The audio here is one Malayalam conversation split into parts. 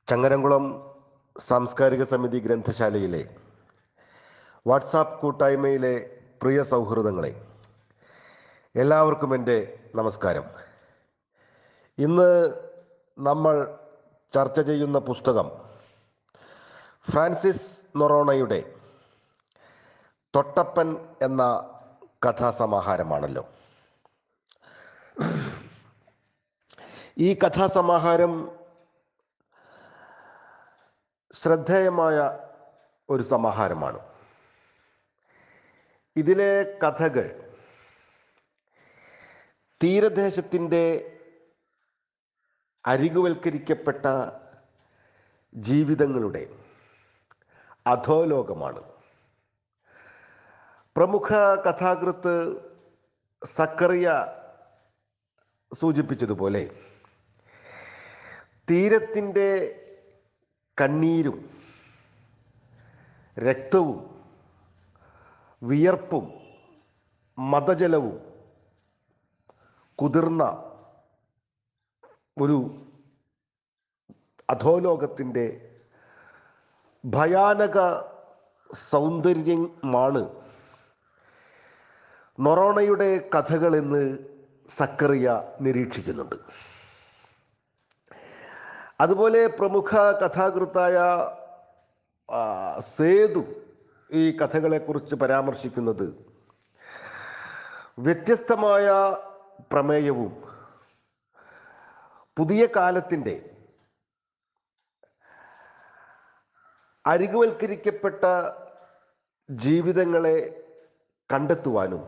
ചങ്ങരംകുളം സാംസ്കാരിക സമിതി ഗ്രന്ഥശാലയിലെ വാട്സാപ്പ് കൂട്ടായ്മയിലെ പ്രിയ സൗഹൃദങ്ങളെ, എല്ലാവർക്കും എൻ്റെ നമസ്കാരം. ഇന്ന് നമ്മൾ ചർച്ച ചെയ്യുന്ന പുസ്തകം ഫ്രാൻസിസ് നൊറോണയുടെ തൊട്ടപ്പൻ എന്ന കഥാസമാഹാരമാണല്ലോ. ഈ കഥാസമാഹാരം ശ്രദ്ധേയമായ ഒരു സമാഹാരമാണ്. ഇതിലെ കഥകൾ തീരദേശത്തിൻ്റെ അരികുവൽക്കരിക്കപ്പെട്ട ജീവിതങ്ങളുടെ അധോലോകമാണ്. പ്രമുഖ കഥാകൃത്ത് സക്കറിയ സൂചിപ്പിച്ചതുപോലെ തീരത്തിൻ്റെ കണ്ണീരും രക്തവും വിയർപ്പും മദജലവും കുതിർന്ന ഒരു അധോലോകത്തിൻ്റെ ഭയാനക സൗന്ദര്യമാണ് നൊറോണയുടെ കഥകളെന്ന് സക്കറിയ നിരീക്ഷിക്കുന്നുണ്ട്. അതുപോലെ പ്രമുഖ കഥാകൃത്തായ സേതു ഈ കഥകളെക്കുറിച്ച് പരാമർശിക്കുന്നത് വ്യത്യസ്തമായ പ്രമേയവും പുതിയ കാലത്തിൻ്റെ അരികുവൽക്കരിക്കപ്പെട്ട ജീവിതങ്ങളെ കണ്ടെത്തുവാനും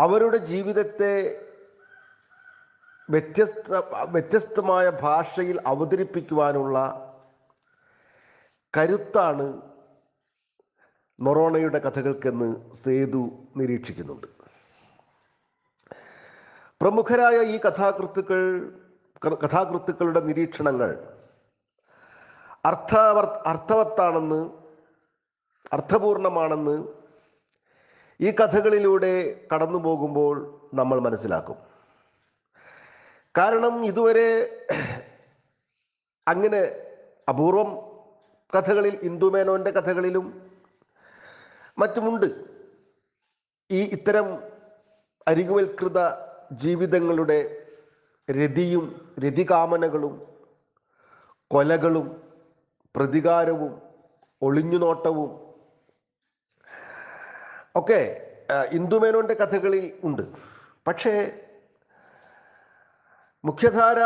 അവരുടെ ജീവിതത്തെ വ്യത്യസ്തമായ ഭാഷയിൽ അവതരിപ്പിക്കുവാനുള്ള കരുത്താണ് നൊറോണയുടെ കഥകൾക്കെന്ന് സേതു നിരീക്ഷിക്കുന്നുണ്ട്. പ്രമുഖരായ ഈ കഥാകൃത്തുക്കളുടെ നിരീക്ഷണങ്ങൾ അർത്ഥപൂർണമാണെന്ന് ഈ കഥകളിലൂടെ കടന്നു പോകുമ്പോൾ നമ്മൾ മനസ്സിലാക്കും. കാരണം ഇതുവരെ അങ്ങനെ അപൂർവം കഥകളിൽ, ഇന്ദുമേനോൻ്റെ കഥകളിലും മറ്റുമുണ്ട് ഇത്തരം അരികുവൽകൃത ജീവിതങ്ങളുടെ രതിയും രതികാമനകളും കൊലകളും പ്രതികാരവും ഒളിഞ്ഞുനോട്ടവും ഒക്കെ ഇന്ദുമേനോൻ്റെ കഥകളിൽ ഉണ്ട്. പക്ഷേ മുഖ്യധാര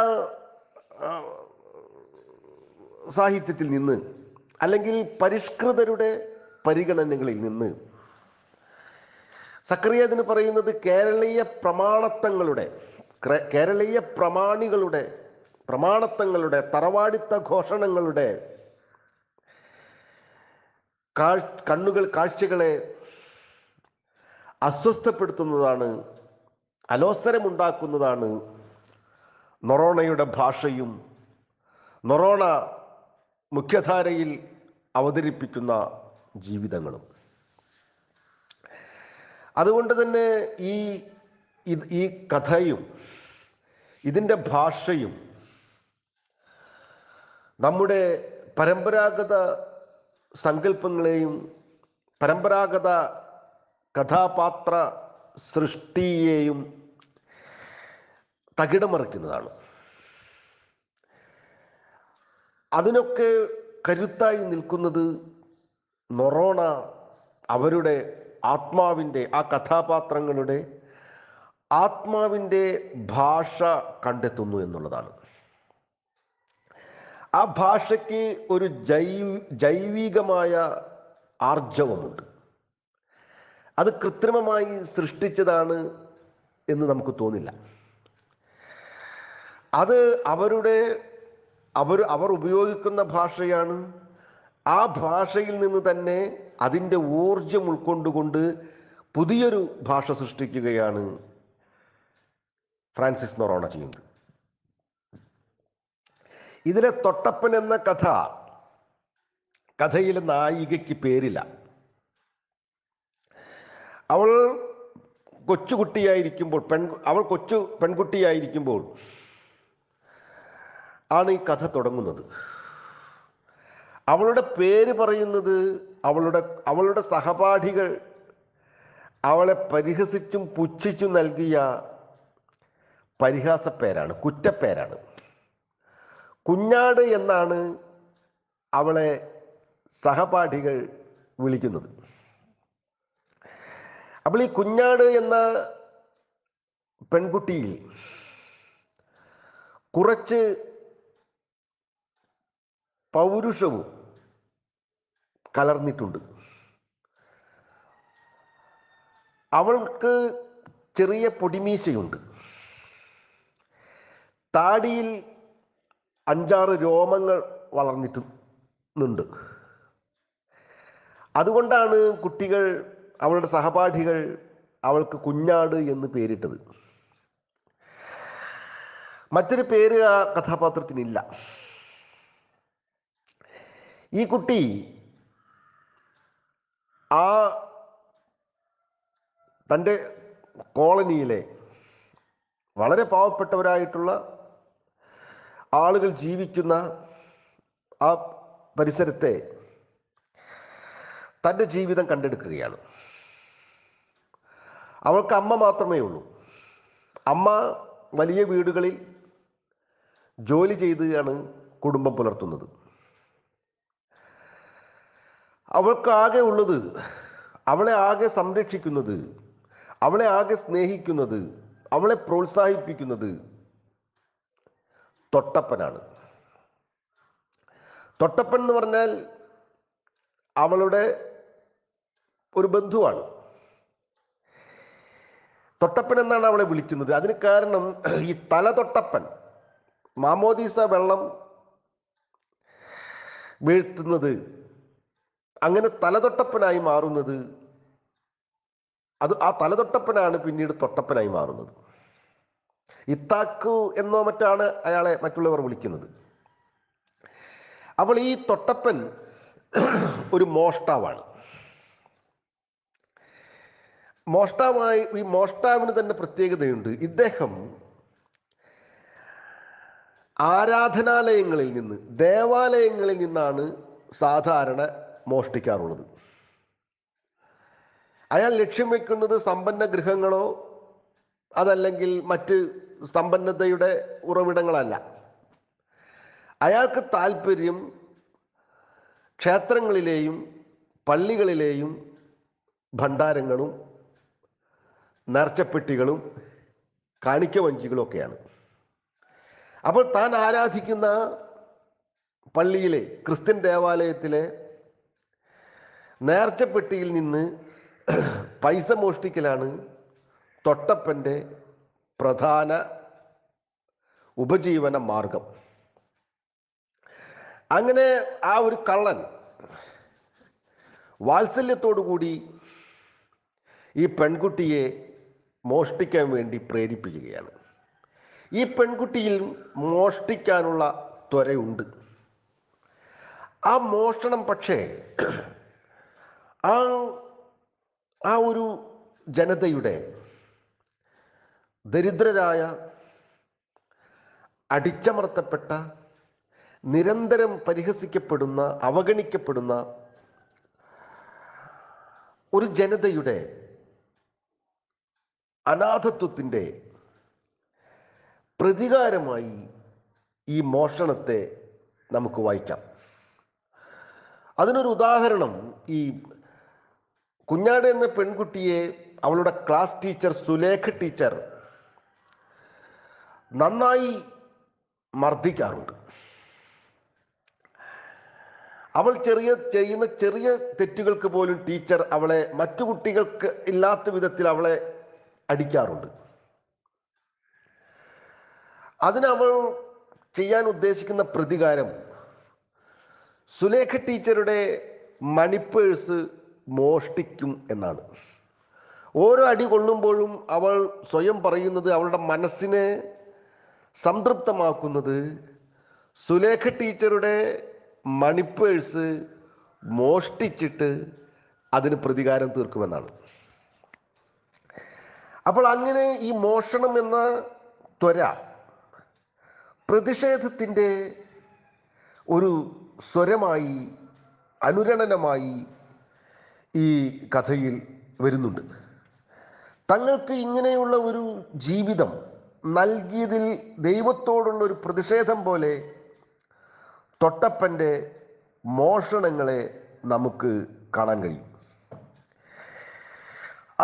സാഹിത്യത്തിൽ നിന്ന്, അല്ലെങ്കിൽ പരിഷ്കൃതരുടെ പരിഗണനകളിൽ നിന്ന് സക്കറിയ ഇതിന് പറയുന്നത് കേരളീയ പ്രമാണങ്ങളുടെ തറവാടിത്ത ഘോഷണങ്ങളുടെ കാഴ്ചകളെ അസ്വസ്ഥപ്പെടുത്തുന്നതാണ്, അലോസരമുണ്ടാക്കുന്നതാണ് നൊറോണയുടെ ഭാഷയും നൊറോണ മുഖ്യധാരയിൽ അവതരിപ്പിക്കുന്ന ജീവിതങ്ങളും. അതുകൊണ്ട് തന്നെ ഈ കഥയും ഇതിൻ്റെ ഭാഷയും നമ്മുടെ പരമ്പരാഗത സങ്കല്പങ്ങളെയും പരമ്പരാഗത കഥാപാത്ര സൃഷ്ടിയെയും തകിടമറിക്കുന്നതാണ്. അതിനൊക്കെ കരുത്തായി നിൽക്കുന്നത് നൊറോണ അവരുടെ ആത്മാവിൻ്റെ, ആ കഥാപാത്രങ്ങളുടെ ആത്മാവിൻ്റെ ഭാഷ കണ്ടെത്തുന്നു എന്നുള്ളതാണ്. ആ ഭാഷയ്ക്ക് ഒരു ജൈവികമായ ആർജവമുണ്ട്. അത് കൃത്രിമമായി സൃഷ്ടിച്ചതാണ് എന്ന് നമുക്ക് തോന്നില്ല. അത് അവർ ഉപയോഗിക്കുന്ന ഭാഷയാണ്. ആ ഭാഷയിൽ നിന്ന് തന്നെ അതിൻ്റെ ഊർജം ഉൾക്കൊണ്ടുകൊണ്ട് പുതിയൊരു ഭാഷ സൃഷ്ടിക്കുകയാണ് ഫ്രാൻസിസ് നൊറോണ ചെയ്യുന്നത്. ഇതിലെ തൊട്ടപ്പൻ എന്ന കഥയിലെ നായികയ്ക്ക് പേരില്ല. അവൾ കൊച്ചു പെൺകുട്ടിയായിരിക്കുമ്പോൾ ആണ് ഈ കഥ തുടങ്ങുന്നത്. അവളുടെ പേര് പറയുന്നത് അവളുടെ സഹപാഠികൾ അവളെ പരിഹസിച്ചും പുച്ഛിച്ചും നൽകിയ പരിഹാസപ്പേരാണ്, കുറ്റപ്പേരാണ്. കുഞ്ഞാട് എന്നാണ് അവളെ സഹപാഠികൾ വിളിക്കുന്നത്. അപ്പോൾ ഈ കുഞ്ഞാട് എന്ന പെൺകുട്ടിയിൽ കുറച്ച് പൗരുഷവും കലർന്നിട്ടുണ്ട്. അവൾക്ക് ചെറിയ പൊടിമീശയുണ്ട്. താടിയിൽ 5-6 രോമങ്ങൾ വളർന്നിട്ടുണ്ട്. അതുകൊണ്ടാണ് കുട്ടികൾ, അവളുടെ സഹപാഠികൾ അവൾക്ക് കുഞ്ഞാട് എന്ന് പേരിട്ടത്. മറ്റൊരു പേര് ആ കഥാപാത്രത്തിനില്ല. ഈ കുട്ടി ആ തൻ്റെ കോളനിയിലെ വളരെ പാവപ്പെട്ടവരായിട്ടുള്ള ആളുകൾ ജീവിക്കുന്ന ആ പരിസരത്തെ തൻ്റെ ജീവിതം കണ്ടെടുക്കുകയാണ്. അവൾക്ക് അമ്മ മാത്രമേ ഉള്ളൂ. അമ്മ വലിയ വീടുകളിൽ ജോലി ചെയ്താണ് കുടുംബം പുലർത്തുന്നത്. അവൾക്കാകെ ഉള്ളത്, അവളെ ആകെ സംരക്ഷിക്കുന്നത്, അവളെ ആകെ സ്നേഹിക്കുന്നത്, അവളെ പ്രോത്സാഹിപ്പിക്കുന്നത് തൊട്ടപ്പനാണ്. തൊട്ടപ്പൻ എന്ന് പറഞ്ഞാൽ അവളുടെ ഒരു ബന്ധുവാണ്. തൊട്ടപ്പൻ എന്നാണ് അവളെ വിളിക്കുന്നത്. അതിന് കാരണം ഈ തലതൊട്ടപ്പൻ, മാമോദീസ വെള്ളം വീഴ്ത്തുന്നത്, അങ്ങനെ തലതൊട്ടപ്പനായി മാറുന്നത്, ആ തലതൊട്ടപ്പനാണ് പിന്നീട് തൊട്ടപ്പനായി മാറുന്നത്. ഇത്താക്കു എന്നോ മറ്റാണ് അയാളെ മറ്റുള്ളവർ വിളിക്കുന്നത്. അപ്പോൾ ഈ തൊട്ടപ്പൻ ഒരു മോഷ്ടാവാണ്. ഈ മോഷ്ടാവിന് തന്നെ പ്രത്യേകതയുണ്ട്. ഇദ്ദേഹം ആരാധനാലയങ്ങളിൽ നിന്ന്, ദേവാലയങ്ങളിൽ നിന്നാണ് സാധാരണ മോഷ്ടിക്കാറുള്ളത്. അയാൾ ലക്ഷ്യം വെക്കുന്നത് സമ്പന്ന ഗൃഹങ്ങളോ അതല്ലെങ്കിൽ മറ്റ് സമ്പന്നതയുടെ ഉറവിടങ്ങളല്ല. അയാൾക്ക് താല്പര്യം ക്ഷേത്രങ്ങളിലെയും പള്ളികളിലെയും ഭണ്ഡാരങ്ങളും നേർച്ചപ്പെട്ടികളും കാണിക്ക വഞ്ചികളും ഒക്കെയാണ്. അപ്പോൾ താൻ ആരാധിക്കുന്ന പള്ളിയിലെ, ക്രിസ്ത്യൻ ദേവാലയത്തിലെ നേർച്ചപ്പെട്ടിയിൽ നിന്ന് പൈസ മോഷ്ടിക്കലാണ് തൊട്ടപ്പൻ്റെ പ്രധാന ഉപജീവന മാർഗം. അങ്ങനെ ആ ഒരു കള്ളൻ വാത്സല്യത്തോടുകൂടി ഈ പെൺകുട്ടിയെ മോഷ്ടിക്കാൻ വേണ്ടി പ്രേരിപ്പിക്കുകയാണ്. ഈ പെൺകുട്ടിയിൽ മോഷ്ടിക്കാനുള്ള ത്വരയുണ്ട്. ആ മോഷണം പക്ഷേ ആ ഒരു ജനതയുടെ, ദരിദ്രരായ, അടിച്ചമർത്തപ്പെട്ട, നിരന്തരം പരിഹസിക്കപ്പെടുന്ന, അവഗണിക്കപ്പെടുന്ന ഒരു ജനതയുടെ അനാഥത്വത്തിൻ്റെ പ്രതികാരമായി ഈ മോഷണത്തെ നമുക്ക് വായിക്കാം. അതിനൊരു ഉദാഹരണം, ഈ കുഞ്ഞാട് എന്ന പെൺകുട്ടിയെ അവളുടെ ക്ലാസ് ടീച്ചർ സുലേഖ ടീച്ചർ നന്നായി മർദ്ദിക്കാറുണ്ട്. അവൾ ചെയ്യുന്ന ചെറിയ തെറ്റുകൾക്ക് പോലും ടീച്ചർ അവളെ മറ്റു കുട്ടികൾക്ക് ഇല്ലാത്ത വിധത്തിൽ അവളെ അടിക്കാറുണ്ട്. അതിനവൾ ചെയ്യാൻ ഉദ്ദേശിക്കുന്ന പ്രതികാരം സുലേഖ ടീച്ചറുടെ മണിപ്പേഴ്സ് മോഷ്ടിക്കും എന്നാണ്. ഓരോ അടി കൊള്ളുമ്പോഴും അവൾ സ്വയം പറയുന്നത്, അവളുടെ മനസ്സിനെ സംതൃപ്തമാക്കുന്നത് സുലേഖ ടീച്ചറുടെ മണിപ്പേഴ്സ് മോഷ്ടിച്ചിട്ട് അതിന് പ്രതികാരം തീർക്കുമെന്നാണ്. അപ്പോൾ അങ്ങനെ ഈ മോഷണം എന്ന ത്വര പ്രതിഷേധത്തിൻ്റെ ഒരു സ്വരമായി, അനുരണനമായി ഈ കഥയിൽ വരുന്നുണ്ട്. തങ്ങൾക്ക് ഇങ്ങനെയുള്ള ഒരു ജീവിതം നൽകിയതിൽ ദൈവത്തോടുള്ള ഒരു പ്രതിഷേധം പോലെ തൊട്ടപ്പൻ്റെ മോഷണങ്ങളെ നമുക്ക് കാണാൻ കഴിയും.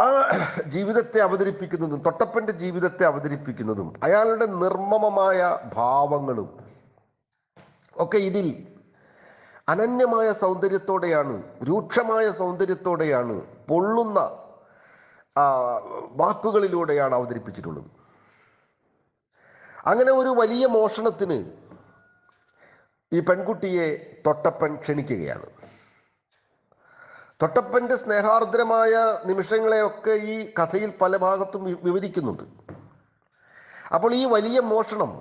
ആ ജീവിതത്തെ അവതരിപ്പിക്കുന്നതും, തൊട്ടപ്പൻ്റെ ജീവിതത്തെ അവതരിപ്പിക്കുന്നതും, അയാളുടെ നിർമ്മമമായ ഭാവങ്ങളും ഒക്കെ ഇതിൽ അനന്യമായ സൗന്ദര്യത്തോടെയാണ്, രൂക്ഷമായ സൗന്ദര്യത്തോടെയാണ്, പൊള്ളുന്ന വാക്കുകളിലൂടെയാണ് അവതരിപ്പിച്ചിട്ടുള്ളത്. അങ്ങനെ ഒരു വലിയ മോഷണത്തിന് ഈ പെൺകുട്ടിയെ തൊട്ടപ്പൻ ക്ഷണിക്കുകയാണ്. തൊട്ടപ്പൻ്റെ സ്നേഹാർദ്രമായ നിമിഷങ്ങളെയൊക്കെ ഈ കഥയിൽ പല ഭാഗത്തും വിവരിക്കുന്നുണ്ട്. അപ്പോൾ ഈ വലിയ മോഷണം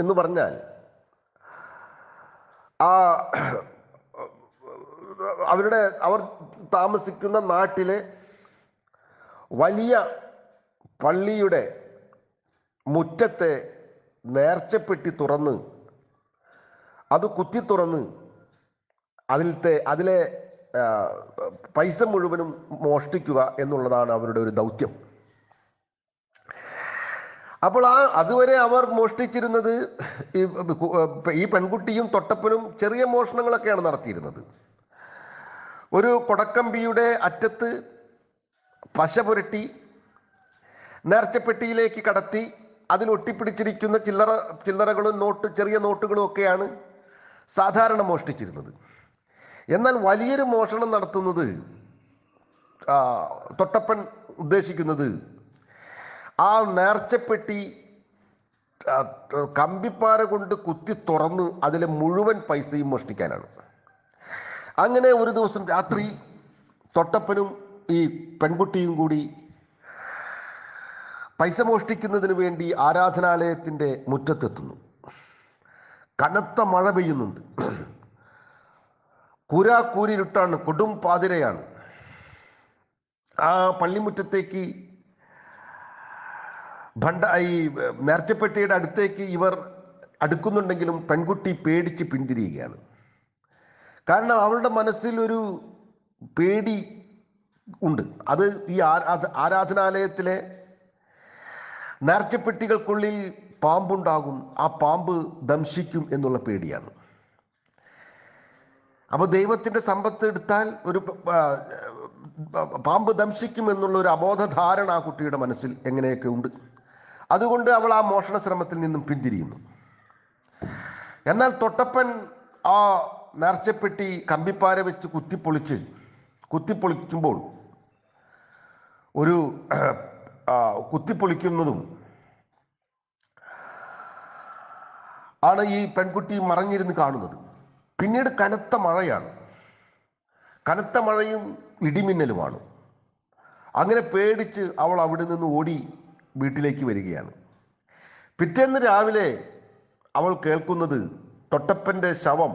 എന്ന് പറഞ്ഞാൽ അവർ താമസിക്കുന്ന നാട്ടിലെ വലിയ പള്ളിയുടെ മുറ്റത്തെ നേർച്ചപ്പെട്ടി തുറന്ന് അത് കുത്തി തുറന്ന് അതിലെ പൈസ മുഴുവനും മോഷ്ടിക്കുക എന്നുള്ളതാണ് അവരുടെ ഒരു ദൗത്യം. അപ്പോൾ അതുവരെ അവർ മോഷ്ടിച്ചിരുന്നത്, ഈ പെൺകുട്ടിയും തൊട്ടപ്പനും ചെറിയ മോഷണങ്ങളൊക്കെയാണ് നടത്തിയിരുന്നത്. ഒരു കൊടക്കമ്പിയുടെ അറ്റത്ത് പശ പുരട്ടി നേർച്ചപ്പെട്ടിയിലേക്ക് കടത്തി അതിൽ ഒട്ടിപ്പിടിച്ചിരിക്കുന്ന ചില്ലറകളും ചെറിയ നോട്ടുകളും ഒക്കെയാണ് സാധാരണ മോഷ്ടിച്ചിരുന്നത്. എന്നാൽ വലിയൊരു മോഷണം നടത്തുന്നത് തൊട്ടപ്പൻ ഉദ്ദേശിക്കുന്നത് ആ നേർച്ചപ്പെട്ടി കമ്പിപ്പാര കൊണ്ട് കുത്തി തുറന്ന് അതിലെ മുഴുവൻ പൈസയും മോഷ്ടിക്കാനാണ്. അങ്ങനെ ഒരു ദിവസം രാത്രി തൊട്ടപ്പനും ഈ പെൺകുട്ടിയും കൂടി പൈസ മോഷ്ടിക്കുന്നതിന് വേണ്ടി ആരാധനാലയത്തിൻ്റെ മുറ്റത്തെത്തുന്നു. കനത്ത മഴ പെയ്യുന്നുണ്ട്. കൂരാക്കൂരിരുട്ടാണ്, കൊടും പാതിരയാണ്. ആ പള്ളിമുറ്റത്തേക്ക് ഈ നേർച്ചപ്പെട്ടിയുടെ അടുത്തേക്ക് ഇവർ അടുക്കുന്നുണ്ടെങ്കിലും പെൺകുട്ടി പേടിച്ച് പിന്തിരിയുകയാണ്. കാരണം അവളുടെ മനസ്സിൽ ഒരു പേടി ഉണ്ട്. അത് ഈ ആരാധനാലയത്തിലെ നേർച്ചപ്പെട്ടികൾക്കുള്ളിൽ പാമ്പുണ്ടാകും, ആ പാമ്പ് ദംശിക്കും എന്നുള്ള പേടിയാണ്. അപ്പോൾ ദൈവത്തിൻ്റെ സമ്പത്ത് എടുത്താൽ ഒരു പാമ്പ് ദംശിക്കും എന്നുള്ള ഒരു അബോധധാരണ ആ കുട്ടിയുടെ മനസ്സിൽ എങ്ങനെയൊക്കെ ഉണ്ട്. അതുകൊണ്ട് അവൾ ആ മോഷണ ശ്രമത്തിൽ നിന്നും പിന്തിരിയുന്നു. എന്നാൽ തൊട്ടപ്പൻ ആ നേർച്ചപ്പെട്ടി കമ്പിപ്പാര വെച്ച് കുത്തിപ്പൊളിക്കുമ്പോൾ കുത്തിപ്പൊളിക്കുന്നതും ആണ് ഈ പെൺകുട്ടി മറഞ്ഞിരുന്ന് കാണുന്നത്. പിന്നീട് കനത്ത മഴയാണ്, കനത്ത മഴയും ഇടിമിന്നലുമാണ്. അങ്ങനെ പേടിച്ച് അവൾ അവിടെ നിന്ന് ഓടി വീട്ടിലേക്ക് വരികയാണ്. പിറ്റേന്ന് രാവിലെ അവൾ കേൾക്കുന്നത് തൊട്ടപ്പൻ്റെ ശവം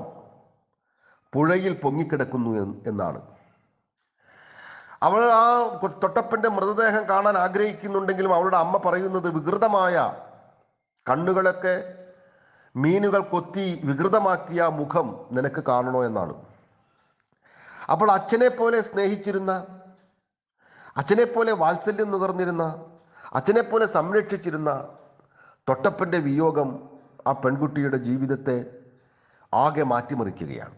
പുഴയിൽ പൊങ്ങിക്കിടക്കുന്നു എന്നാണ്. അവൾ ആ തൊട്ടപ്പൻ്റെ മൃതദേഹം കാണാൻ ആഗ്രഹിക്കുന്നുണ്ടെങ്കിലും അവളുടെ അമ്മ പറയുന്നത് വികൃതമായ കണ്ണുകളൊക്കെ മീനുകൾ കൊത്തി വികൃതമാക്കിയ മുഖം നിനക്ക് കാണണോ എന്നാണ്. അപ്പോൾ അച്ഛനെ പോലെ സ്നേഹിച്ചിരുന്ന, അച്ഛനെ പോലെ വാത്സല്യം നുകർന്നിരുന്ന, അച്ഛനെ പോലെ സംരക്ഷിച്ചിരുന്ന തൊട്ടപ്പൻ്റെ വിയോഗം ആ പെൺകുട്ടിയുടെ ജീവിതത്തെ ആകെ മാറ്റിമറിക്കുകയാണ്.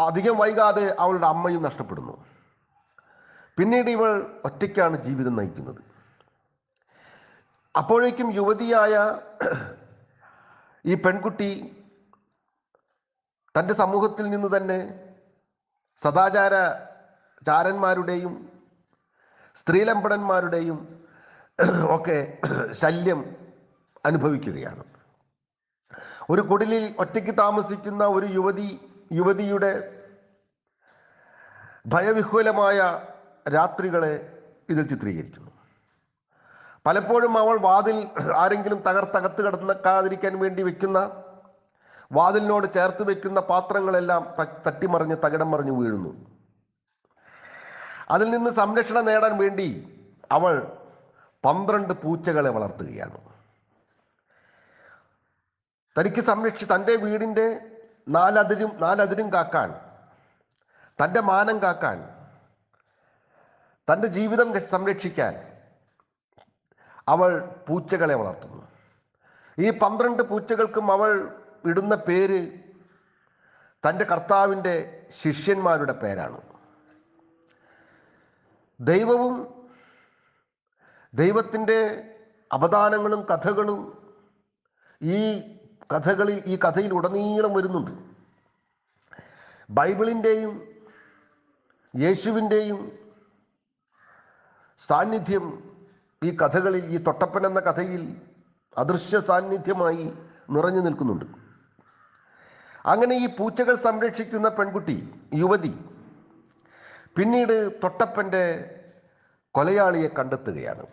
അധികം വൈകാതെ അവളുടെ അമ്മയും നഷ്ടപ്പെടുന്നു. പിന്നീട് ഇവൾ ഒറ്റയ്ക്കാണ് ജീവിതം നയിക്കുന്നത്. അപ്പോഴേക്കും യുവതിയായ ഈ പെൺകുട്ടി തൻ്റെ സമൂഹത്തിൽ നിന്ന് തന്നെ സദാചാരന്മാരുടെയും സ്ത്രീലമ്പടന്മാരുടെയും ഒക്കെ ശല്യം അനുഭവിക്കുകയാണ്. ഒരു കുടിലിൽ ഒറ്റയ്ക്ക് താമസിക്കുന്ന ഒരു യുവതിയുടെ ഭയവിഹ്വലമായ രാത്രികളെ ഇതിൽ ചിത്രീകരിക്കുന്നു. പലപ്പോഴും അവൾ വാതിൽ ആരെങ്കിലും തകർത്തകത്ത് കിടക്കാതിരിക്കാൻ വേണ്ടി വെക്കുന്ന വാതിലിനോട് ചേർത്ത് വെക്കുന്ന പാത്രങ്ങളെല്ലാം തട്ടിമറിഞ്ഞ് തകിടം മറിഞ്ഞ് വീഴുന്നു. അതിൽ നിന്ന് സംരക്ഷണം നേടാൻ വേണ്ടി അവൾ 12 പൂച്ചകളെ വളർത്തുകയാണ്. തൻ്റെ വീടിൻ്റെ നാലതിരും കാക്കാൻ, തൻ്റെ മാനം കാക്കാൻ, തൻ്റെ ജീവിതം സംരക്ഷിക്കാൻ അവൾ പൂച്ചകളെ വളർത്തുന്നു. ഈ 12 പൂച്ചകൾക്കും അവൾ ഇടുന്ന പേര് തൻ്റെ കർത്താവിൻ്റെ ശിഷ്യന്മാരുടെ പേരാണ്. ദൈവവും ദൈവത്തിൻ്റെ അവദാനങ്ങളും കഥകളും ഈ കഥയിൽ ഉടനീളം വരുന്നുണ്ട്. ബൈബിളിൻ്റെയും യേശുവിൻ്റെയും സാന്നിധ്യം ഈ കഥകളിൽ, ഈ തൊട്ടപ്പൻ എന്ന കഥയിൽ അദൃശ്യ സാന്നിധ്യമായി നിറഞ്ഞു നിൽക്കുന്നുണ്ട്. അങ്ങനെ ഈ പൂച്ചകൾ സംരക്ഷിക്കുന്ന പെൺകുട്ടി, യുവതി, പിന്നീട് തൊട്ടപ്പൻ്റെ കൊലയാളിയെ കണ്ടെത്തുകയാണ്.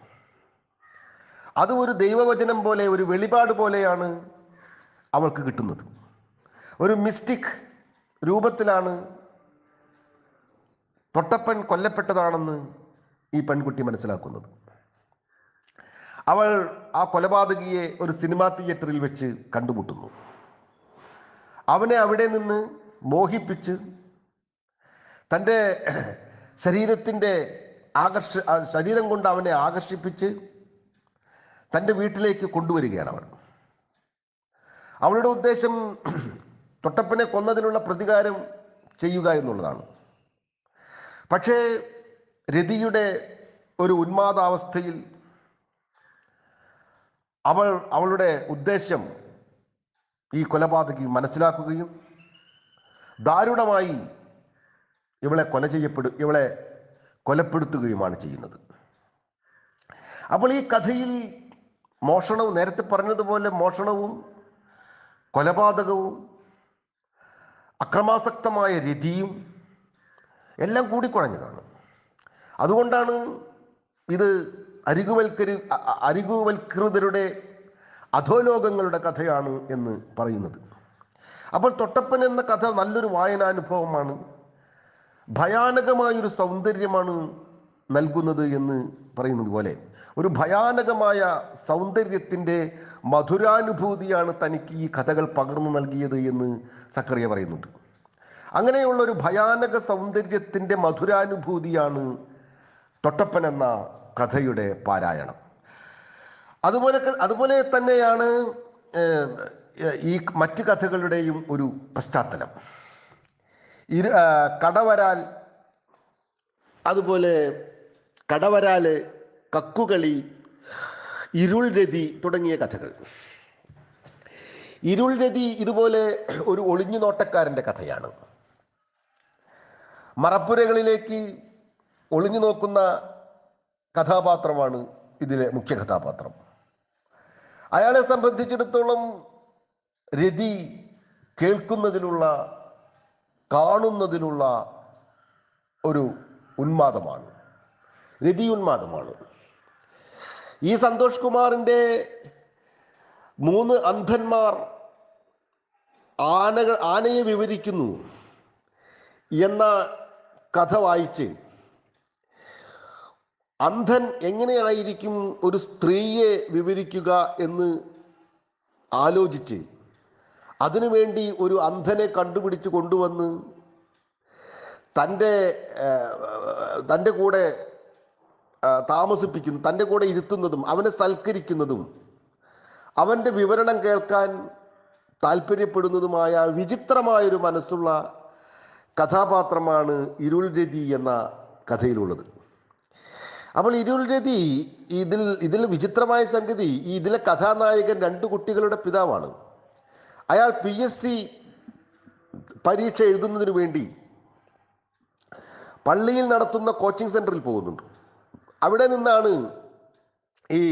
അത് ഒരു ദൈവവചനം പോലെ, ഒരു വെളിപാട് പോലെയാണ് അവൾക്ക് കിട്ടുന്നത്. ഒരു മിസ്റ്റിക് രൂപത്തിലാണ് തൊട്ടപ്പൻ കൊല്ലപ്പെട്ടതാണെന്ന് ഈ പെൺകുട്ടി മനസ്സിലാക്കുന്നത്. അവൾ ആ കൊലപാതകിയെ ഒരു സിനിമാ തിയേറ്ററിൽ വെച്ച് കണ്ടുമുട്ടുന്നു. അവനെ അവിടെ നിന്ന് മോഹിപ്പിച്ച് തൻ്റെ ശരീരം കൊണ്ട് അവനെ ആകർഷിപ്പിച്ച് തൻ്റെ വീട്ടിലേക്ക് കൊണ്ടുവരികയാണ് അവൾ. അവളുടെ ഉദ്ദേശം തൊട്ടപ്പനെ കൊന്നതിനുള്ള പ്രതികാരം ചെയ്യുക എന്നുള്ളതാണ്. പക്ഷേ രതിയുടെ ഒരു ഉന്മാദാവസ്ഥയിൽ അവളുടെ ഉദ്ദേശം ഈ കൊലപാതകി മനസ്സിലാക്കുകയും ദാരുണമായി ഇവളെ കൊലപ്പെടുത്തുകയുമാണ് ചെയ്യുന്നത്. അപ്പോൾ ഈ കഥയിൽ മോഷണവും, നേരത്തെ പറഞ്ഞതുപോലെ മോഷണവും കൊലപാതകവും അക്രമാസക്തമായ രതിയും എല്ലാം കൂടിക്കുഴഞ്ഞതാണ്. അതുകൊണ്ടാണ് ഇത് അരികുവൽകൃതരുടെ അധോലോകങ്ങളുടെ കഥയാണ് എന്ന് പറയുന്നത്. അപ്പോൾ തൊട്ടപ്പൻ എന്ന കഥ നല്ലൊരു വായനാനുഭവമാണ്. ഭയാനകമായൊരു സൗന്ദര്യമാണ് നൽകുന്നത് എന്ന് പറയുന്നത് പോലെ ഒരു ഭയാനകമായ സൗന്ദര്യത്തിൻ്റെ മധുരാനുഭൂതിയാണ് തനിക്ക് ഈ കഥകൾ പകർന്നു നൽകിയത് എന്ന് സക്കറിയ പറയുന്നുണ്ട്. അങ്ങനെയുള്ളൊരു ഭയാനക സൗന്ദര്യത്തിൻ്റെ മധുരാനുഭൂതിയാണ് തൊട്ടപ്പൻ എന്ന കഥയുടെ പാരായണം. അതുപോലെ തന്നെയാണ് ഈ മറ്റ് കഥകളുടെയും ഒരു പശ്ചാത്തലം. കടവരാല്, കക്കുകളി, ഇരുൾരതി തുടങ്ങിയ കഥകൾ. ഇരുൾരതി ഇതുപോലെ ഒരു ഒളിഞ്ഞു നോട്ടക്കാരൻ്റെ കഥയാണ്. മറപ്പുരകളിലേക്ക് ഒളിഞ്ഞു നോക്കുന്ന കഥാപാത്രമാണ് ഇതിലെ മുഖ്യ കഥാപാത്രം. അയാളെ സംബന്ധിച്ചിടത്തോളം രതി കേൾക്കുന്നതിലുള്ള, കാണുന്നതിലുള്ള ഒരു ഉന്മാദമാണ്, രതി ഉന്മാദമാണ്. ഈ സന്തോഷ് കുമാറിൻ്റെ 3 അന്ധന്മാർ ആനയെ വിവരിക്കുന്നു എന്ന കഥ വായിച്ച് അന്ധൻ എങ്ങനെയായിരിക്കും ഒരു സ്ത്രീയെ വിവരിക്കുക എന്ന് ആലോചിച്ച് അതിനുവേണ്ടി ഒരു അന്ധനെ കണ്ടുപിടിച്ച് കൊണ്ടുവന്ന് തൻ്റെ കൂടെ താമസിപ്പിക്കുന്നു, തൻ്റെ കൂടെ ഇരുത്തുന്നതും അവനെ സൽക്കരിക്കുന്നതും അവൻ്റെ വിവരണം കേൾക്കാൻ താല്പര്യപ്പെടുന്നതുമായ വിചിത്രമായൊരു മനസ്സുള്ള കഥാപാത്രമാണ് ഇരുൾരതി എന്ന കഥയിലുള്ളത്. അപ്പോൾ ഇരുൾരതി ഇതിൽ വിചിത്രമായ സംഗതി, ഇതിലെ കഥാനായകൻ 2 കുട്ടികളുടെ പിതാവാണ്. അയാൾ PSC പരീക്ഷ എഴുതുന്നതിന് വേണ്ടി പള്ളിയിൽ നടത്തുന്ന കോച്ചിങ് സെൻറ്ററിൽ പോകുന്നുണ്ട്. അവിടെ നിന്നാണ് ഈ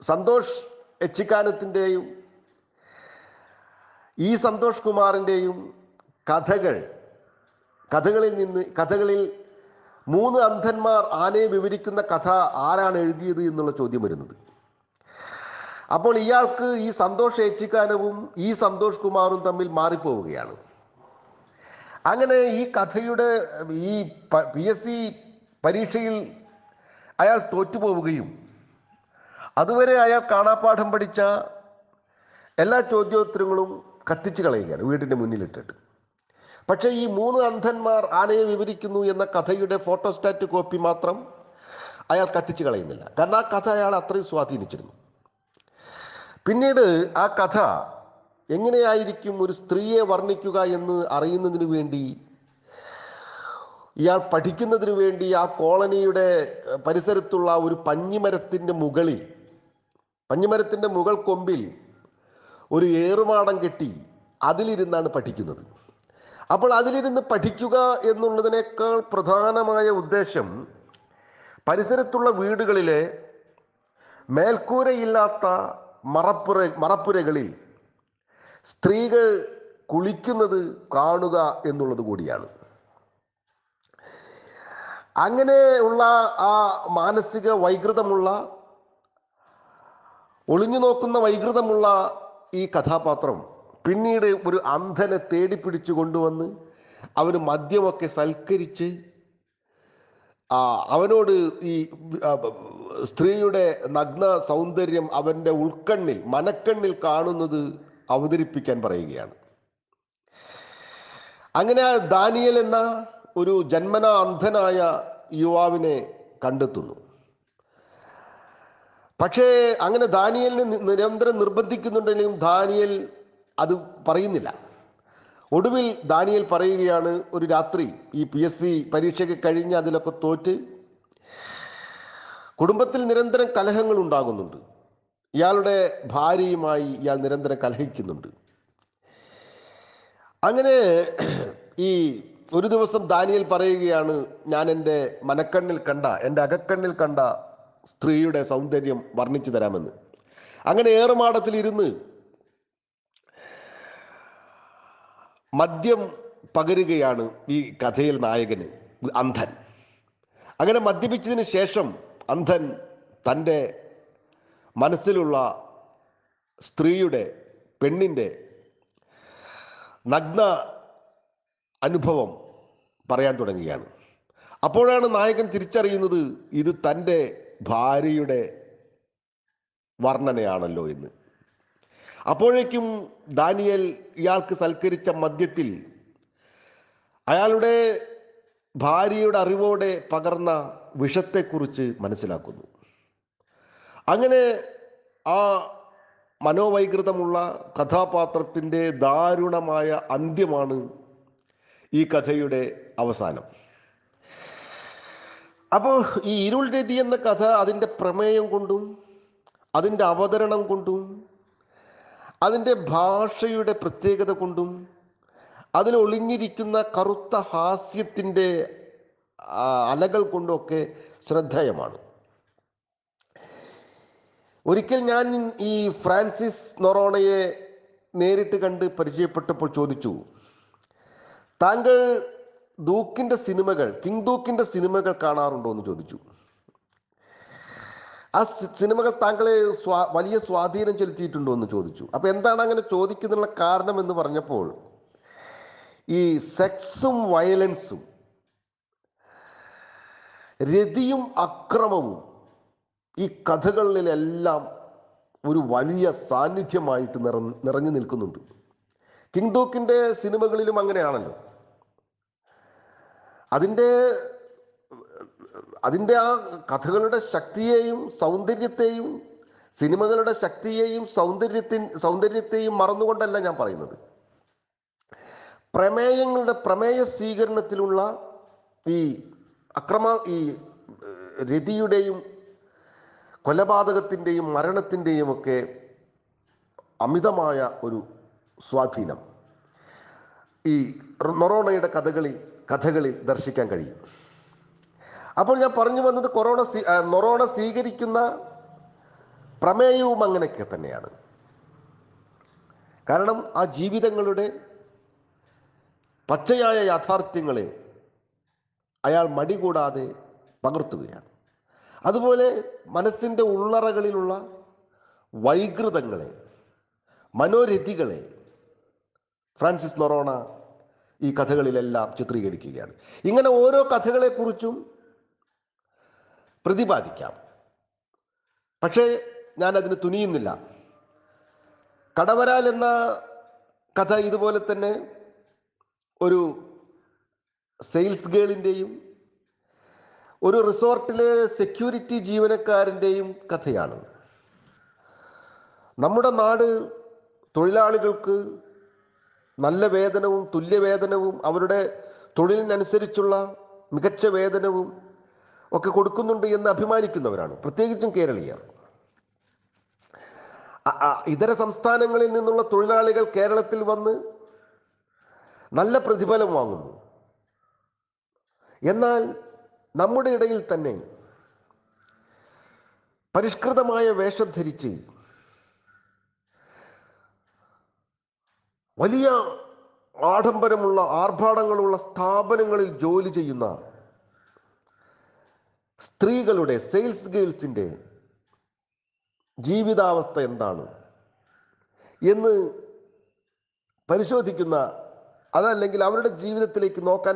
സന്തോഷ് എച്ചിക്കാനത്തിൻ്റെയും ഈ സന്തോഷ് കുമാറിൻ്റെയും കഥകളിൽ 3 അന്ധന്മാർ ആനയെ വിവരിക്കുന്ന കഥ ആരാണ് എഴുതിയത് എന്നുള്ള ചോദ്യം വരുന്നത്. അപ്പോൾ ഇയാൾക്ക് ഈ സന്തോഷ് ഏച്ചിക്കാനവും ഈ സന്തോഷ് കുമാറും തമ്മിൽ മാറിപ്പോവുകയാണ്. അങ്ങനെ ഈ കഥയുടെ ഈ PSC പരീക്ഷയിൽ അയാൾ തോറ്റുപോവുകയും അതുവരെ അയാൾ കാണാപ്പാഠം പഠിച്ച എല്ലാ ചോദ്യോത്തരങ്ങളും കത്തിച്ചു കളയുകയാണ് വീടിൻ്റെ മുന്നിലിട്ടിട്ട്. പക്ഷേ ഈ 3 അന്ധന്മാർ ആനയെ വിവരിക്കുന്നു എന്ന കഥയുടെ ഫോട്ടോസ്റ്റാറ്റ് കോപ്പി മാത്രം അയാൾ കത്തിച്ചു കളയുന്നില്ല. കാരണം ആ കഥ അയാൾ അത്രയും സ്വാധീനിച്ചിരുന്നു. പിന്നീട് ആ കഥ എങ്ങനെയായിരിക്കും ഒരു സ്ത്രീയെ വർണ്ണിക്കുക എന്ന് അറിയുന്നതിന് വേണ്ടി, ഇയാൾ പഠിക്കുന്നതിന് വേണ്ടി ആ കോളനിയുടെ പരിസരത്തുള്ള ഒരു പഞ്ഞിമരത്തിൻ്റെ മുകൾ കൊമ്പിൽ ഒരു ഏറുമാടം കെട്ടി അതിലിരുന്നാണ് പഠിക്കുന്നത്. അപ്പോൾ അതിലിരുന്ന് പഠിക്കുക എന്നുള്ളതിനേക്കാൾ പ്രധാനമായ ഉദ്ദേശം പരിസരത്തുള്ള വീടുകളിലെ മേൽക്കൂരയില്ലാത്ത മറപ്പുരകളിൽ സ്ത്രീകൾ കുളിക്കുന്നത് കാണുക എന്നുള്ളത് കൂടിയാണ്. അങ്ങനെ ഉള്ള ആ മാനസിക വൈകൃതമുള്ള, ഒളിഞ്ഞു നോക്കുന്ന വൈകൃതമുള്ള ഈ കഥാപാത്രം പിന്നീട് ഒരു അന്ധനെ തേടി പിടിച്ചു കൊണ്ടുവന്ന് അവന് മദ്യമൊക്കെ സൽക്കരിച്ച് അവനോട് ഈ സ്ത്രീയുടെ നഗ്ന സൗന്ദര്യം അവൻ്റെ മനക്കണ്ണിൽ കാണുന്നത് അവതരിപ്പിക്കാൻ പറയുകയാണ്. അങ്ങനെ ദാനിയേൽ എന്ന ഒരു ജന്മനാ അന്ധനായ യുവാവിനെ കണ്ടെത്തുന്നു. പക്ഷേ അങ്ങനെ ദാനിയേലിനെ നിരന്തരം നിർബന്ധിക്കുന്നുണ്ടെങ്കിലും ദാനിയേൽ അത് പറയുന്നില്ല. ഒടുവിൽ ദാനിയേൽ പറയുകയാണ്, ഒരു രാത്രി ഈ PSC പരീക്ഷയ്ക്ക് കഴിഞ്ഞ് അതിലൊക്കെ തോറ്റ് കുടുംബത്തിൽ നിരന്തരം കലഹങ്ങൾ ഉണ്ടാകുന്നുണ്ട്. ഇയാളുടെ ഭാര്യയുമായി ഇയാൾ നിരന്തരം കലഹിക്കുന്നുണ്ട്. അങ്ങനെ ഈ ഒരു ദിവസം ദാനിയേൽ പറയുകയാണ്, ഞാൻ എൻ്റെ അകക്കണ്ണിൽ കണ്ട സ്ത്രീയുടെ സൗന്ദര്യം വർണ്ണിച്ചു തരാമെന്ന്. അങ്ങനെ ഏറുമാടത്തിൽ ഇരുന്ന് മദ്യം പകരുകയാണ് ഈ കഥയിൽ നായകന് അന്ധൻ. അങ്ങനെ മദ്യപിച്ചതിന് ശേഷം അന്ധൻ തൻ്റെ മനസ്സിലുള്ള പെണ്ണിൻ്റെ നഗ്ന അനുഭവം പറയാൻ തുടങ്ങുകയാണ്. അപ്പോഴാണ് നായകൻ തിരിച്ചറിയുന്നത് ഇത് തൻ്റെ ഭാര്യയുടെ വർണ്ണനയാണല്ലോ എന്ന്. അപ്പോഴേക്കും ദാനിയേൽ ഇയാൾക്ക് സൽക്കരിച്ച മദ്യത്തിൽ അയാളുടെ ഭാര്യയുടെ അറിവോടെ പകർന്ന വിഷത്തെക്കുറിച്ച് മനസ്സിലാക്കുന്നു. അങ്ങനെ ആ മനോവൈകൃതമുള്ള കഥാപാത്രത്തിൻ്റെ ദാരുണമായ അന്ത്യമാണ് ഈ കഥയുടെ അവസാനം. അപ്പോൾ ഈ ഇരുൾ രതി എന്ന കഥ അതിൻ്റെ പ്രമേയം കൊണ്ടും അതിൻ്റെ അവതരണം കൊണ്ടും അതിൻ്റെ ഭാഷയുടെ പ്രത്യേകത കൊണ്ടും അതിൽ ഒളിഞ്ഞിരിക്കുന്ന കറുത്ത ഹാസ്യത്തിൻ്റെ അലകൾ കൊണ്ടൊക്കെ ശ്രദ്ധേയമാണ്. ഒരിക്കൽ ഞാൻ ഈ ഫ്രാൻസിസ് നൊറോണയെ നേരിട്ട് കണ്ട് പരിചയപ്പെട്ടപ്പോൾ ചോദിച്ചു, താങ്കൾ കിങ് ദൂക്കിൻ്റെ സിനിമകൾ കാണാറുണ്ടോ എന്ന് ചോദിച്ചു. ആ സിനിമകൾ താങ്കളെ വലിയ സ്വാധീനം ചെലുത്തിയിട്ടുണ്ടോ എന്ന് ചോദിച്ചു. അപ്പോൾ എന്താണ് അങ്ങനെ ചോദിക്കുന്നതിനുള്ള കാരണം എന്ന് പറഞ്ഞപ്പോൾ, ഈ സെക്സും വയലൻസും രതിയും അക്രമവും ഈ കഥകളിലെല്ലാം ഒരു വലിയ സാന്നിധ്യമായിട്ട് നിറഞ്ഞു നിൽക്കുന്നുണ്ട്. കിങ് ദൂക്കിൻ്റെ സിനിമകളിലും അങ്ങനെയാണല്ലോ. അതിൻ്റെ ആ കഥകളുടെ ശക്തിയെയും സൗന്ദര്യത്തെയും, സിനിമകളുടെ ശക്തിയെയും സൗന്ദര്യത്തെയും മറന്നുകൊണ്ടല്ല ഞാൻ പറയുന്നത്. പ്രമേയ സ്വീകരണത്തിലുള്ള ഈ രതിയുടെയും കൊലപാതകത്തിൻ്റെയും മരണത്തിൻ്റെയും ഒക്കെ അമിതമായ ഒരു സ്വാധീനം ഈ നൊറോണയുടെ കഥകളിൽ ദർശിക്കാൻ കഴിയും. അപ്പോൾ ഞാൻ പറഞ്ഞു വന്നത് നൊറോണ സ്വീകരിക്കുന്ന പ്രമേയവും അങ്ങനെയൊക്കെ തന്നെയാണ്. കാരണം ആ ജീവിതങ്ങളുടെ പച്ചയായ യാഥാർത്ഥ്യങ്ങളെ അയാൾ മടികൂടാതെ പകർത്തുകയാണ്. അതുപോലെ മനസ്സിൻ്റെ ഉള്ളറകളിലുള്ള വൈകൃതങ്ങളെ, മനോരഥികളെ ഫ്രാൻസിസ് നൊറോണ ഈ കഥകളിലെല്ലാം ചിത്രീകരിക്കുകയാണ്. ഇങ്ങനെ ഓരോ കഥകളെക്കുറിച്ചും പ്രതിപാദിക്കാം, പക്ഷേ ഞാനതിന് തുനിയുന്നില്ല. കടവരാൽ എന്ന കഥ ഇതുപോലെ തന്നെ ഒരു സെയിൽസ് ഗേളിൻ്റെയും ഒരു റിസോർട്ടിലെ സെക്യൂരിറ്റി ജീവനക്കാരൻ്റെയും കഥയാണ്. നമ്മുടെ നാട് തൊഴിലാളികൾക്ക് നല്ല വേതനവും തുല്യവേതനവും അവരുടെ തൊഴിലിനനുസരിച്ചുള്ള മികച്ച വേതനവും ഒക്കെ കൊടുക്കുന്നുണ്ട് എന്ന് അഭിമാനിക്കുന്നവരാണ്, പ്രത്യേകിച്ചും കേരളീയർ. ഇതര സംസ്ഥാനങ്ങളിൽ നിന്നുള്ള തൊഴിലാളികൾ കേരളത്തിൽ വന്ന് നല്ല പ്രതിഫലം വാങ്ങുന്നു. എന്നാൽ നമ്മുടെ ഇടയിൽ തന്നെ പരിഷ്കൃതമായ വേഷം ധരിച്ച് വലിയ ആഡംബരമുള്ള ആർഭാടങ്ങളുള്ള സ്ഥാപനങ്ങളിൽ ജോലി ചെയ്യുന്ന സ്ത്രീകളുടെ, സെയിൽസ് ഗേൾസിൻ്റെ ജീവിതാവസ്ഥ എന്താണ് എന്ന് പരിശോധിക്കുന്ന, അതല്ലെങ്കിൽ അവരുടെ ജീവിതത്തിലേക്ക് നോക്കാൻ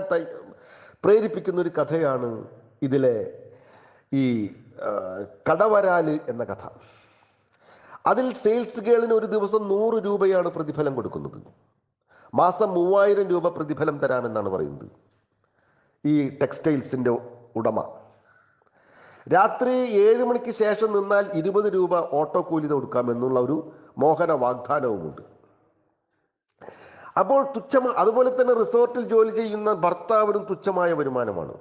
പ്രേരിപ്പിക്കുന്ന ഒരു കഥയാണ് ഇതിലെ ഈ കടവരാല് എന്ന കഥ. അതിൽ സെയിൽസ് ഗേളിന് ഒരു ദിവസം 100 രൂപയാണ് പ്രതിഫലം കൊടുക്കുന്നത്. മാസം 3000 രൂപ പ്രതിഫലം തരാമെന്നാണ് പറയുന്നത് ഈ ടെക്സ്റ്റൈൽസിൻ്റെ ഉടമ. രാത്രി 7 മണിക്ക് ശേഷം നിന്നാൽ 20 രൂപ ഓട്ടോ കൂലി കൊടുക്കാമെന്നുള്ള ഒരു മോഹന വാഗ്ദാനവുമുണ്ട്. അപ്പോൾ അതുപോലെ തന്നെ റിസോർട്ടിൽ ജോലി ചെയ്യുന്ന ഭർത്താവിനും തുച്ഛമായ വരുമാനമാണ്.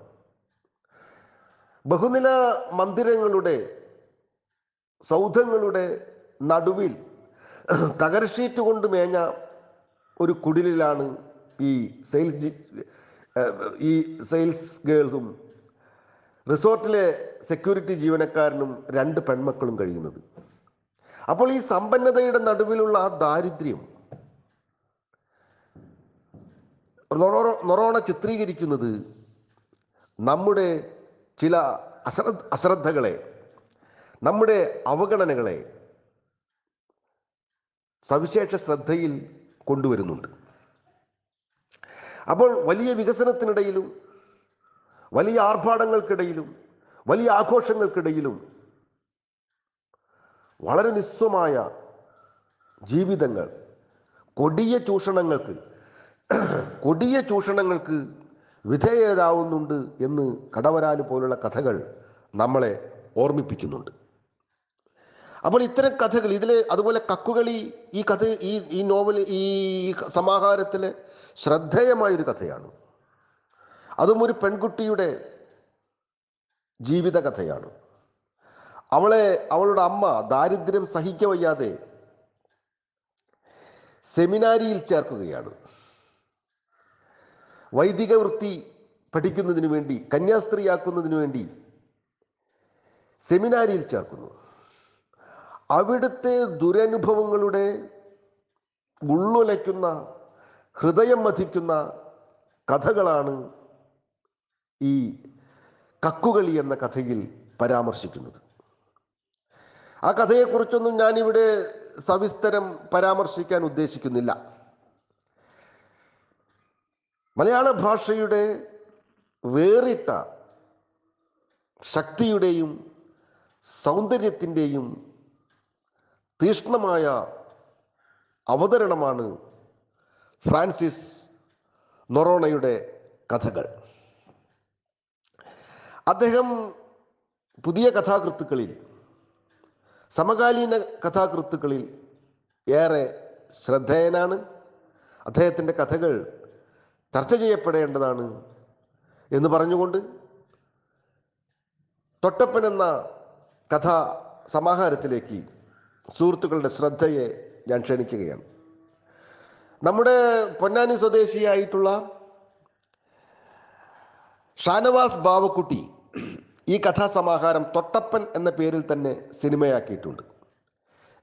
ബഹുനില മന്ദിരങ്ങളുടെ, സൗധങ്ങളുടെ നടുവിൽ തകരഷീറ്റ് കൊണ്ട് മേഞ്ഞ ഒരു കുടിലിലാണ് ഈ സെയിൽസ് ഗേൾസും റിസോർട്ടിലെ സെക്യൂരിറ്റി ജീവനക്കാരനും 2 പെൺമക്കളും കഴിയുന്നത്. അപ്പോൾ ഈ സമ്പന്നതയുടെ നടുവിലുള്ള ആ ദാരിദ്ര്യം നൊറോണ ചിത്രീകരിക്കുന്നത് നമ്മുടെ ചില അശ്രദ്ധകളെ, നമ്മുടെ അവഗണനകളെ സവിശേഷ ശ്രദ്ധയിൽ കൊണ്ടുവരുന്നുണ്ട്. അപ്പോൾ വലിയ വികസനത്തിനിടയിലും വലിയ ആർഭാടങ്ങൾക്കിടയിലും വലിയ ആഘോഷങ്ങൾക്കിടയിലും വളരെ നിസ്വമായ ജീവിതങ്ങൾ, കൊടിയ ചൂഷണങ്ങൾക്ക് വിധേയരാവുന്നുണ്ട് എന്ന് കടവരാല് പോലുള്ള കഥകൾ നമ്മളെ ഓർമ്മിപ്പിക്കുന്നുണ്ട്. അപ്പോൾ ഇത്തരം കഥകൾ അതുപോലെ കക്കുകളി, ഈ കഥ ഈ നോവൽ, ഈ സമാഹാരത്തിലെ ശ്രദ്ധേയമായൊരു കഥയാണ്. അതും ഒരു പെൺകുട്ടിയുടെ ജീവിത കഥയാണ്. അവളുടെ അമ്മ ദാരിദ്ര്യം സഹിക്കവയ്യാതെ സെമിനാരിയിൽ ചേർക്കുകയാണ്. വൈദിക വൃത്തി പഠിക്കുന്നതിന് വേണ്ടി, കന്യാസ്ത്രീയാക്കുന്നതിന് വേണ്ടി സെമിനാരിയിൽ ചേർക്കുന്നു. അവിടുത്തെ ദുരനുഭവങ്ങളുടെ ഉള്ളുലയ്ക്കുന്ന, ഹൃദയം മഥിക്കുന്ന കഥകളാണ് ഈ കക്കുകളി എന്ന കഥയിൽ പരാമർശിക്കുന്നത്. ആ കഥയെക്കുറിച്ചൊന്നും ഞാനിവിടെ സവിസ്തരം പരാമർശിക്കാൻ ഉദ്ദേശിക്കുന്നില്ല. മലയാള ഭാഷയുടെ വേറിട്ട ശക്തിയുടെയും സൗന്ദര്യത്തിൻ്റെയും തീക്ഷ്ണമായ അവതരണമാണ് ഫ്രാൻസിസ് നൊറോണയുടെ കഥകൾ. അദ്ദേഹം പുതിയ കഥാകൃത്തുക്കളിൽ, സമകാലീന കഥാകൃത്തുക്കളിൽ ഏറെ ശ്രദ്ധേയനാണ്. അദ്ദേഹത്തിൻ്റെ കഥകൾ ചർച്ച ചെയ്യപ്പെടേണ്ടതാണ് എന്ന് പറഞ്ഞുകൊണ്ട് തൊട്ടപ്പൻ എന്ന കഥാ സമാഹാരത്തിലേക്ക് സുഹൃത്തുക്കളുടെ ശ്രദ്ധയെ ഞാൻ ക്ഷണിക്കുകയാണ്. നമ്മുടെ പൊന്നാനി സ്വദേശിയായിട്ടുള്ള ഷാനവാസ് ബാവക്കുട്ടി ഈ കഥാസമാഹാരം തൊട്ടപ്പൻ എന്ന പേരിൽ തന്നെ സിനിമയാക്കിയിട്ടുണ്ട്.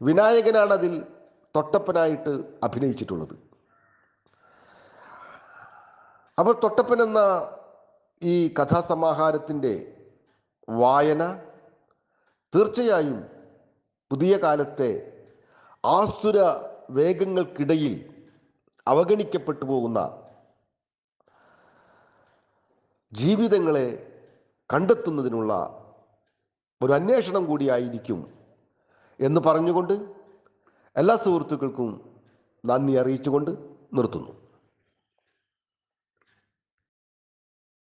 വിനായകനാണ് അതിൽ തൊട്ടപ്പനായിട്ട് അഭിനയിച്ചിട്ടുള്ളത്. അപ്പോൾ തൊട്ടപ്പൻ എന്ന ഈ കഥാസമാഹാരത്തിൻ്റെ വായന തീർച്ചയായും പുതിയ കാലത്തെ ആസുര വേഗങ്ങൾക്കിടയിൽ അവഗണിക്കപ്പെട്ടു പോകുന്ന ജീവിതങ്ങളെ കണ്ടെത്തുന്നതിനുള്ള ഒരു അന്വേഷണം കൂടിയായിരിക്കും എന്ന് പറഞ്ഞുകൊണ്ട് എല്ലാ സുഹൃത്തുക്കൾക്കും നന്ദി അറിയിച്ചുകൊണ്ട് നിർത്തുന്നു.